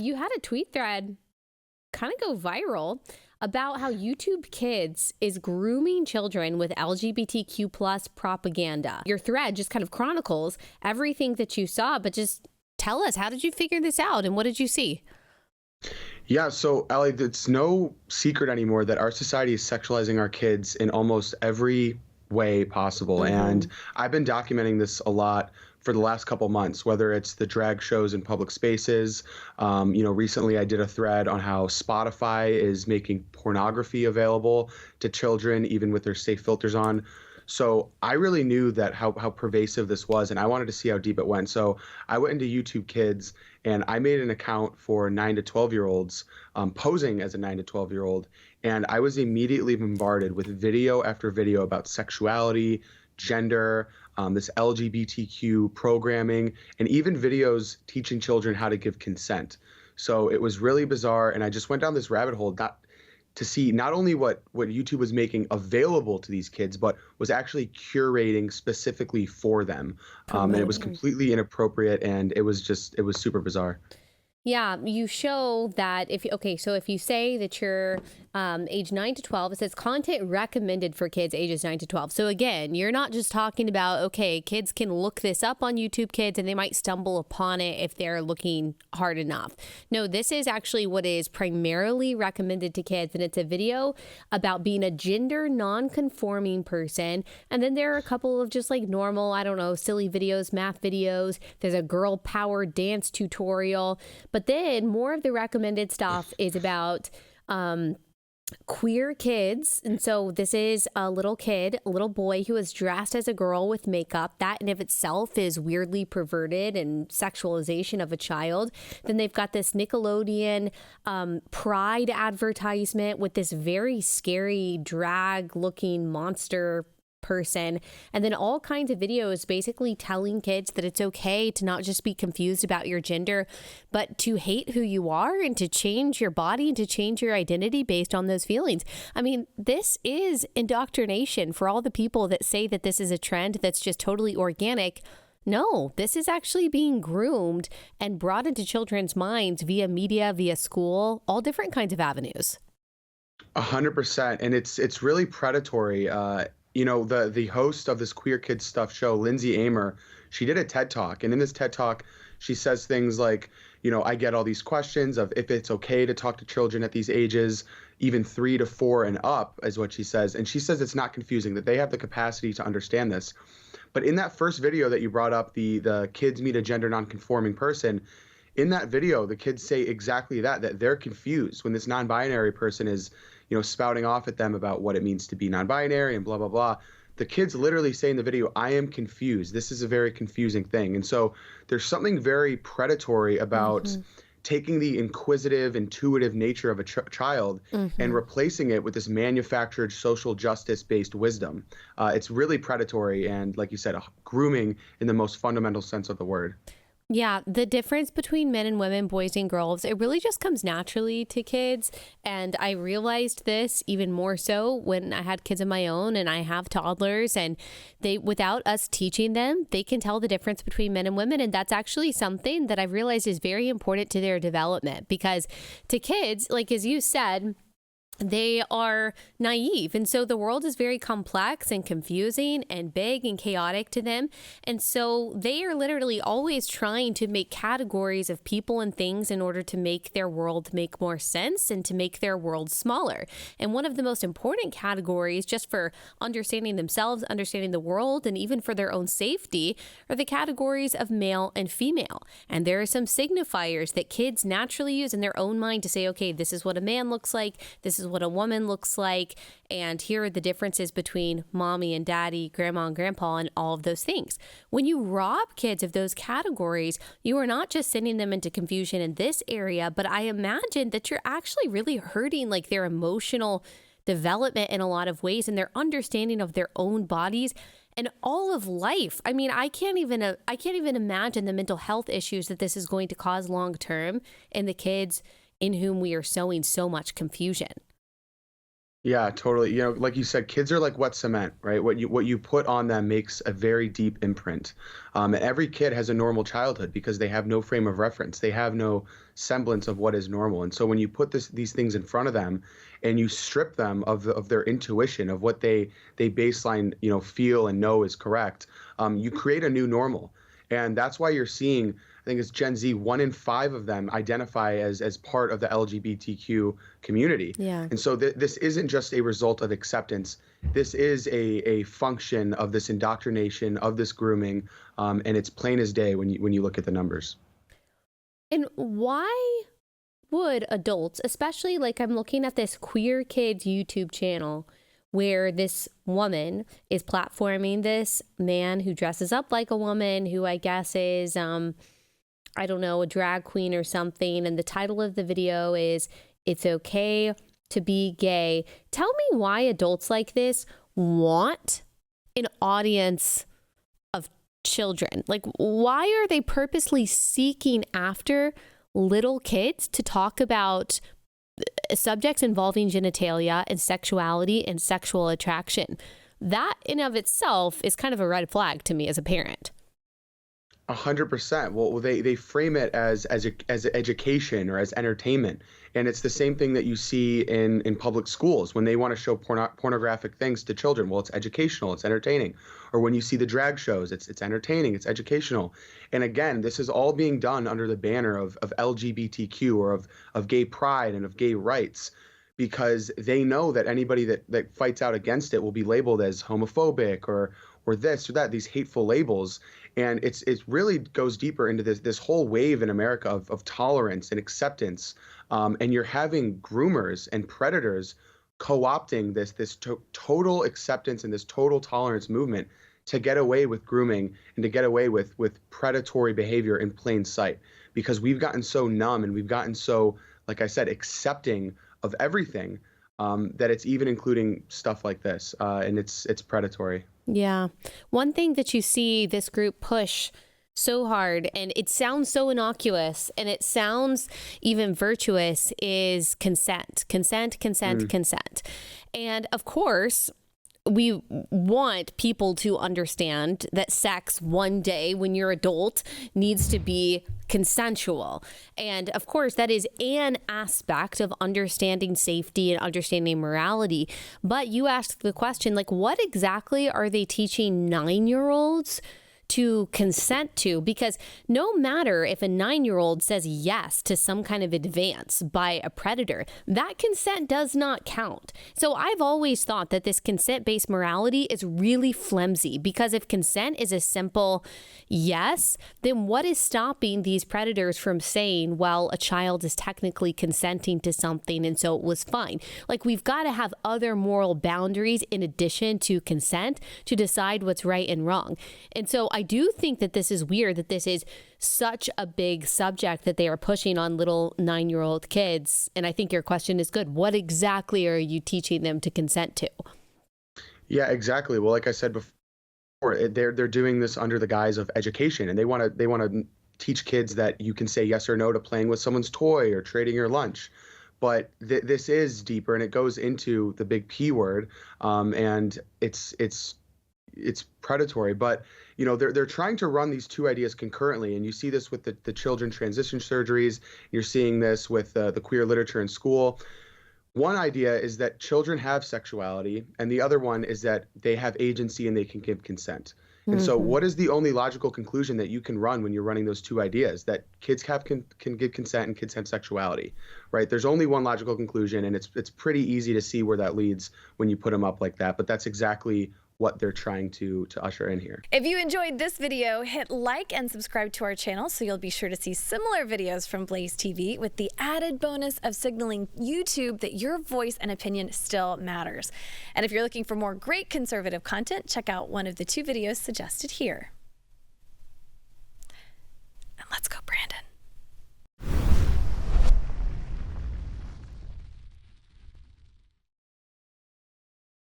You had a tweet thread kind of go viral about how YouTube Kids is grooming children with LGBTQ plus propaganda. Your thread just kind of chronicles everything that you saw, but just tell us, how did you figure this out and what did you see? Yeah, so Ellie, it's no secret anymore that our society is sexualizing our kids in almost every way possible. And Mm-hmm. I've been documenting this a lot for the last couple months, whether it's the drag shows in public spaces. Recently I did a thread on how Spotify is making pornography available to children, even with their safe filters on. So I really knew that how pervasive this was, and I wanted to see how deep it went. So I went into YouTube Kids and I made an account for 9 to 12-year-olds, posing as a 9 to 12-year-old, and I was immediately bombarded with video after video about sexuality, gender, this LGBTQ programming, and even videos teaching children how to give consent. So it was really bizarre, and I just went down this rabbit hole, not to see not only what YouTube was making available to these kids, but was actually curating specifically for them. And it was Promoting. completely inappropriate, and it was super bizarre. Yeah, you show that so if you say that you're age 9 to 12, it says content recommended for kids ages 9 to 12. So again, you're not just talking about, okay, kids can look this up on YouTube Kids and they might stumble upon it if they're looking hard enough. No, this is actually what is primarily recommended to kids. And it's a video about being a gender non-conforming person. And then there are a couple of just like normal, I don't know, silly videos, math videos. There's a girl power dance tutorial. But then more of the recommended stuff is about queer kids. And so this is a little kid, a little boy who is dressed as a girl with makeup. That in of itself is weirdly perverted and sexualization of a child. Then they've got this Nickelodeon Pride advertisement with this very scary drag looking monster person, and then all kinds of videos basically telling kids that it's okay to not just be confused about your gender, but to hate who you are and to change your body and to change your identity based on those feelings. I mean, this is indoctrination for all the people that say that this is a trend that's just totally organic. No, this is actually being groomed and brought into children's minds via media, via school, all different kinds of avenues. 100%, and it's really predatory. The host of this Queer Kids Stuff show, Lindsay Amer, she did a TED Talk, and in this TED Talk, she says things like, I get all these questions of if it's okay to talk to children at these ages, even 3 to 4 and up, is what she says. And she says it's not confusing, that they have the capacity to understand this. But in that first video that you brought up, the kids meet a gender nonconforming person, in that video, the kids say exactly that they're confused when this non-binary person is, spouting off at them about what it means to be non-binary and blah, blah, blah. The kids literally say in the video, I am confused. This is a very confusing thing. And so there's something very predatory about taking the inquisitive, intuitive nature of a child and replacing it with this manufactured social justice-based wisdom. It's really predatory and, like you said, grooming in the most fundamental sense of the word. Yeah, the difference between men and women, boys and girls, it really just comes naturally to kids. And I realized this even more so when I had kids of my own, and I have toddlers, and they, without us teaching them, they can tell the difference between men and women. And that's actually something that I've realized is very important to their development, because to kids, like as you said, they are naive. And so the world is very complex and confusing and big and chaotic to them. And so they are literally always trying to make categories of people and things in order to make their world make more sense and to make their world smaller. And one of the most important categories, just for understanding themselves, understanding the world, and even for their own safety, are the categories of male and female. And there are some signifiers that kids naturally use in their own mind to say, okay, this is what a man looks like. This is what a woman looks like, and here are the differences between mommy and daddy, grandma and grandpa, and all of those things. When you rob kids of those categories, you are not just sending them into confusion in this area, but I imagine that you're actually really hurting like their emotional development in a lot of ways and their understanding of their own bodies and all of life. I mean, I can't even imagine the mental health issues that this is going to cause long term in the kids in whom we are sowing so much confusion. Yeah, totally. You know, like you said, kids are like wet cement, right? What you put on them makes a very deep imprint. And every kid has a normal childhood because they have no frame of reference. They have no semblance of what is normal. And so when you put these things in front of them, and you strip them of their intuition of what they baseline, you know, feel and know is correct, you create a new normal. And that's why you're seeing, I think it's Gen Z, 1 in 5 of them identify as part of the LGBTQ community. Yeah. And so this isn't just a result of acceptance. This is a function of this indoctrination, of this grooming, and it's plain as day when you look at the numbers. And why would adults, especially like I'm looking at this Queer Kids YouTube channel where this woman is platforming this man who dresses up like a woman, who I guess is, I don't know, a drag queen or something. And the title of the video is "It's Okay to Be Gay." Tell me why adults like this want an audience of children. Like, why are they purposely seeking after little kids to talk about subjects involving genitalia and sexuality and sexual attraction? That in of itself is kind of a red flag to me as a parent. 100%. Well, they frame it as education or as entertainment, and it's the same thing that you see in public schools when they want to show pornographic things to children. Well, it's educational, it's entertaining. Or when you see the drag shows, it's entertaining, it's educational. And again, this is all being done under the banner of LGBTQ or of gay pride and of gay rights, because they know that anybody that fights out against it will be labeled as homophobic or this or that, these hateful labels. And it really goes deeper into this whole wave in America of tolerance and acceptance. And you're having groomers and predators co-opting this total acceptance and this total tolerance movement to get away with grooming and to get away with predatory behavior in plain sight. Because we've gotten so numb and we've gotten so, like I said, accepting of everything, that it's even including stuff like this. And it's predatory. Yeah. One thing that you see this group push so hard, and it sounds so innocuous and it sounds even virtuous, is consent. Consent. And of course, we want people to understand that sex one day when you're adult needs to be consensual. And of course, that is an aspect of understanding safety and understanding morality. But you asked the question, like, what exactly are they teaching 9-year-olds to consent to? Because no matter if a 9-year-old says yes to some kind of advance by a predator, that consent does not count. So I've always thought that this consent-based morality is really flimsy, because if consent is a simple yes, then what is stopping these predators from saying, well, a child is technically consenting to something and so it was fine? Like, we've got to have other moral boundaries in addition to consent to decide what's right and wrong. And so I do think that this is weird, that this is such a big subject that they are pushing on little 9-year-old kids. And I think your question is good. What exactly are you teaching them to consent to? Yeah, exactly. Well, like I said before, they're doing this under the guise of education, and they want to teach kids that you can say yes or no to playing with someone's toy or trading your lunch. But this is deeper, and it goes into the big P word, and it's predatory. But you know, they're trying to run these two ideas concurrently, and you see this with the children transition surgeries. You're seeing this with the queer literature in school. One idea is that children have sexuality, and the other one is that they have agency and they can give consent. And so what is the only logical conclusion that you can run when you're running those two ideas? That kids can give consent and kids have sexuality, right? There's only one logical conclusion, and it's pretty easy to see where that leads when you put them up like that. But that's exactly what they're trying to usher in here. If you enjoyed this video, hit like and subscribe to our channel so you'll be sure to see similar videos from BlazeTV, with the added bonus of signaling YouTube that your voice and opinion still matters. And if you're looking for more great conservative content, check out one of the 2 videos suggested here.